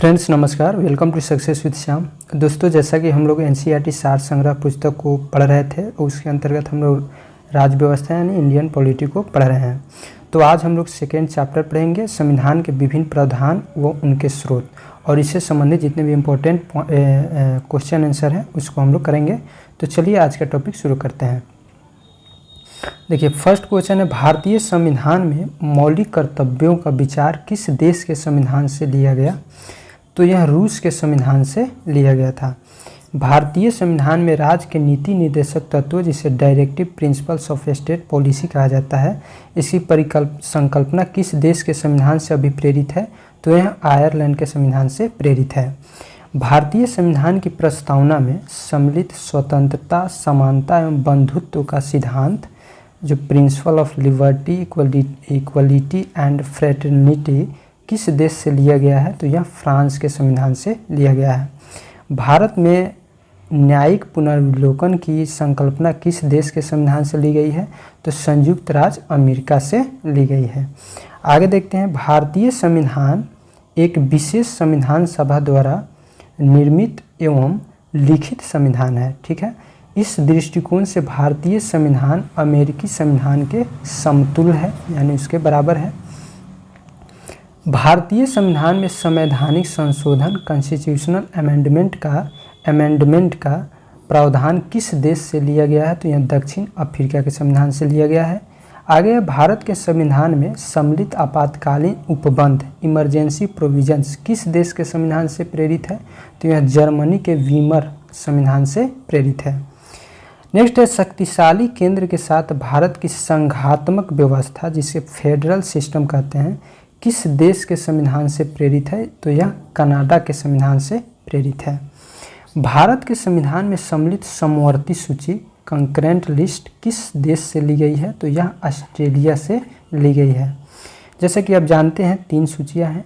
Friends नमस्कार, welcome to success with Shyam. दोस्तों, जैसा कि हम लोग एनसीईआरटी सार संग्रह पुस्तक को पढ़ रहे थे, उसके अंतर्गत हम लोग राज्य व्यवस्था यानी इंडियन पॉलिटी को पढ़ रहे हैं। तो आज हम लोग सेकेंड चैप्टर पढ़ेंगे, संविधान के विभिन्न प्रावधान व उनके स्रोत, और इससे संबंधित जितने भी इम्पोर्टेंट क्वेश्चन आंसर हैं उसको हम लोग करेंगे। तो चलिए आज का टॉपिक शुरू करते हैं। देखिए, फर्स्ट क्वेश्चन है, भारतीय संविधान में मौलिक कर्तव्यों का विचार किस देश के संविधान से लिया गया? तो यह रूस के संविधान से लिया गया था। भारतीय संविधान में राज्य के नीति निर्देशक तत्व, जिसे directive principles of state policy कहा जाता है, इसकी संकल्पना किस देश के संविधान से अभिप्रेरित है? तो यह आयरलैंड के संविधान से प्रेरित है। भारतीय संविधान की प्रस्तावना में सम्मिलित स्वतंत्रता, समानता एवं बंधुत्व का सिद्धांत, जो principle of liberty, equality and fraternity, किस देश से लिया गया है? तो यह फ्रांस के संविधान से लिया गया है। भारत में न्यायिक पुनर्विलोकन की संकल्पना किस देश के संविधान से ली गई है? तो संयुक्त राज्य अमेरिका से ली गई है। आगे देखते हैं, भारतीय संविधान एक विशेष संविधान सभा द्वारा निर्मित एवं लिखित संविधान है। ठीक है, इस दृष्टिकोण से भारतीय संविधान अमेरिकी संविधान के समतुल्य है, यानी उसके बराबर है। भारतीय संविधान में संवैधानिक संशोधन कॉन्स्टिट्यूशनल अमेंडमेंट का प्रावधान किस देश से लिया गया है? तो यह दक्षिण अफ्रीका के संविधान से लिया गया है। आगे, भारत के संविधान में सम्मिलित आपातकालीन उपबंध इमरजेंसी प्रोविजंस किस देश के संविधान से प्रेरित है? तो यह जर्मनी के वीमर संविधान से प्रेरित है। नेक्स्ट है, शक्तिशाली केंद्र के साथ भारत की संघात्मक व्यवस्था, जिसे फेडरल सिस्टम कहते हैं, किस देश के संविधान से प्रेरित है? तो यह कनाडा के संविधान से प्रेरित है। भारत के संविधान में सम्मिलित समवर्ती सूची कंकरेंट लिस्ट किस देश से ली गई है? तो यह ऑस्ट्रेलिया से ली गई है। जैसे कि आप जानते हैं, 3 सूचियां हैं,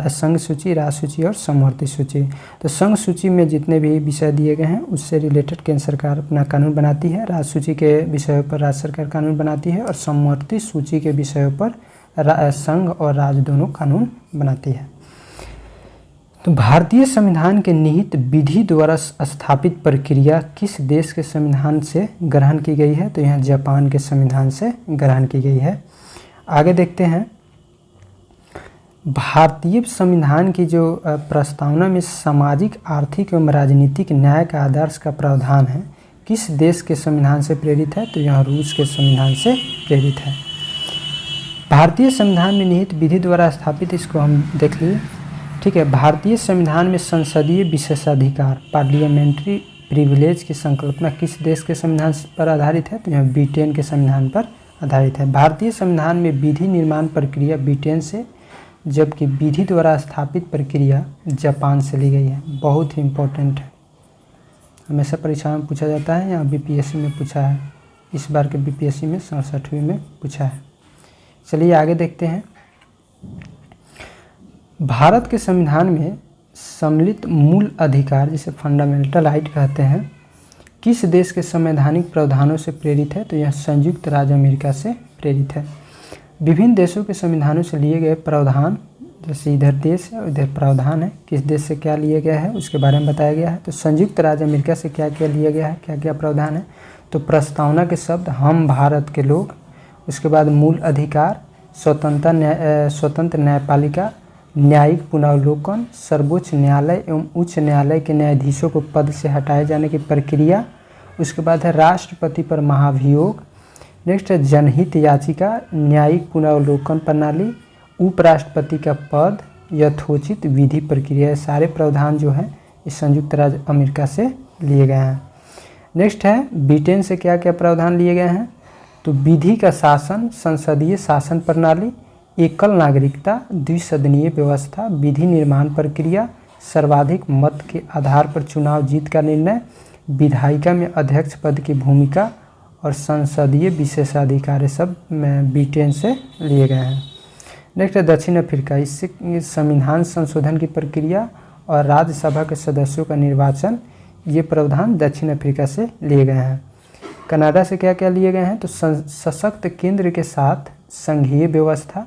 संघ सूची, राज्य सूची और समवर्ती सूची। तो संघ सूची में जितने भी विषय दिए गए हैं उससे रिलेटेड केंद्र सरकार अपना कानून बनाती है, राज्य सूची के विषयों पर राज्य सरकार कानून बनाती है, और समवर्ती सूची के विषयों पर संघ और राज्य दोनों कानून बनाती है। तो भारतीय संविधान के निहित विधि द्वारा स्थापित प्रक्रिया किस देश के संविधान से ग्रहण की गई है? तो यह जापान के संविधान से ग्रहण की गई है। आगे देखते हैं, भारतीय संविधान की जो प्रस्तावना में सामाजिक, आर्थिक एवं राजनीतिक न्याय का आदर्श का प्रावधान है, किस देश के संविधान से प्रेरित है? तो यह रूस के संविधान से प्रेरित है। भारतीय संविधान में निहित विधि द्वारा स्थापित, इसको हम देख लिए। ठीक है, भारतीय संविधान में संसदीय विशेषाधिकार पार्लियामेंट्री प्रिविलेज की संकल्पना किस देश के संविधान पर आधारित है? तो यह ब्रिटेन के संविधान पर आधारित है। भारतीय संविधान में विधि निर्माण प्रक्रिया ब्रिटेन से, जबकि विधि द्वारा स्थापित प्रक्रिया जापान से ली गई है। बहुत ही इम्पोर्टेंट है, हमेशा परीक्षा में पूछा जाता है, या बीपीएससी में पूछा है। इस बार के बीपीएससी में 67वीं में पूछा है। चलिए आगे देखते हैं, भारत के संविधान में सम्मिलित मूल अधिकार, जिसे फंडामेंटल राइट कहते हैं, किस देश के संवैधानिक प्रावधानों से प्रेरित है? तो यह संयुक्त राज्य अमेरिका से प्रेरित है। विभिन्न देशों के संविधानों से लिए गए प्रावधान, जैसे इधर देश है उधर प्रावधान है, किस देश से क्या लिया गया है उसके बारे में बताया गया है। तो संयुक्त राज्य अमेरिका से क्या क्या लिया गया है, क्या क्या प्रावधान है? तो प्रस्तावना के शब्द हम भारत के लोग, उसके बाद मूल अधिकार, स्वतंत्र न्यायपालिका, न्यायिक पुनर्विलोकन, सर्वोच्च न्यायालय एवं उच्च न्यायालय के न्यायाधीशों को पद से हटाए जाने की प्रक्रिया, उसके बाद है राष्ट्रपति पर महाभियोग, नेक्स्ट है जनहित याचिका, न्यायिक पुनर्विलोकन प्रणाली, उपराष्ट्रपति का पद, यथोचित विधि प्रक्रिया। सारे प्रावधान जो हैं इस संयुक्त राज्य अमेरिका से लिए गए हैं। नेक्स्ट है, ब्रिटेन से क्या क्या प्रावधान लिए गए हैं? तो विधि का शासन, संसदीय शासन प्रणाली, एकल नागरिकता, द्विसदनीय व्यवस्था, विधि निर्माण प्रक्रिया, सर्वाधिक मत के आधार पर चुनाव जीत का निर्णय, विधायिका में अध्यक्ष पद की भूमिका, और संसदीय विशेषाधिकार, सब ब्रिटेन से लिए गए हैं। नेक्स्ट है दक्षिण अफ्रीका, इससे संविधान संशोधन की प्रक्रिया और राज्यसभा के सदस्यों का निर्वाचन, ये प्रावधान दक्षिण अफ्रीका से लिए गए हैं। कनाडा से क्या क्या लिए गए हैं? तो सशक्त केंद्र के साथ संघीय व्यवस्था,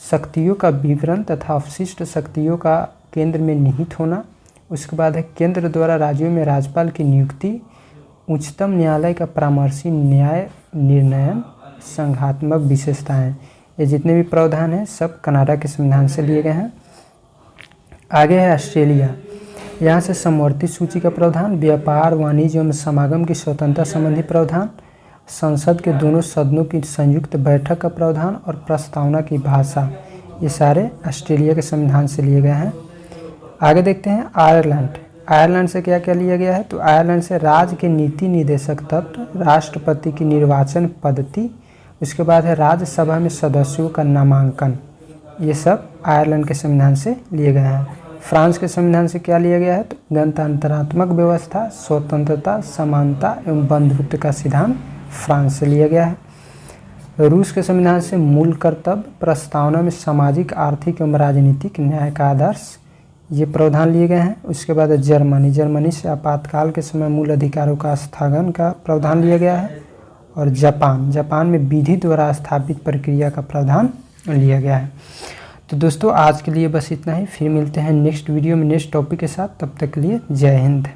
शक्तियों का विवरण तथा अवशिष्ट शक्तियों का केंद्र में निहित होना। उसके बाद है केंद्र द्वारा राज्यों में राज्यपाल की नियुक्ति, उच्चतम न्यायालय का परामर्शी न्याय निर्णयन, संघात्मक विशेषताएं। ये जितने भी प्रावधान हैं सब कनाडा के संविधान से लिए गए हैं। आगे है ऑस्ट्रेलिया। यहाँ से समवर्ती सूची का प्रावधान, व्यापार, वाणिज्य एवं समागम की स्वतंत्रता संबंधी प्रावधान, संसद के दोनों सदनों की संयुक्त बैठक का प्रावधान और प्रस्तावना की भाषा, ये सारे ऑस्ट्रेलिया के संविधान से लिए गए हैं। आगे देखते हैं आयरलैंड। आयरलैंड से क्या क्या लिया गया है? तो आयरलैंड से राज्य के नीति निर्देशक तत्व, राष्ट्रपति की निर्वाचन पद्धति, उसके बाद है राज्यसभा में सदस्यों का नामांकन, ये सब आयरलैंड के संविधान से लिए गए हैं। फ्रांस के संविधान से क्या लिया गया है? तो गणतंत्रात्मक व्यवस्था, स्वतंत्रता, समानता एवं बंधुत्व का सिद्धांत फ्रांस से लिया गया है। रूस के संविधान से मूल कर्तव्य, प्रस्तावना में सामाजिक, आर्थिक एवं राजनीतिक न्याय का आदर्श, ये प्रावधान लिए गए हैं। उसके बाद जर्मनी। जर्मनी से आपातकाल के समय मूल अधिकारों का स्थगन का प्रावधान लिया गया है। और जापान। जापान में विधि द्वारा स्थापित प्रक्रिया का प्रावधान लिया गया है। तो दोस्तों आज के लिए बस इतना ही, फिर मिलते हैं नेक्स्ट वीडियो में नेक्स्ट टॉपिक के साथ। तब तक के लिए जय हिंद।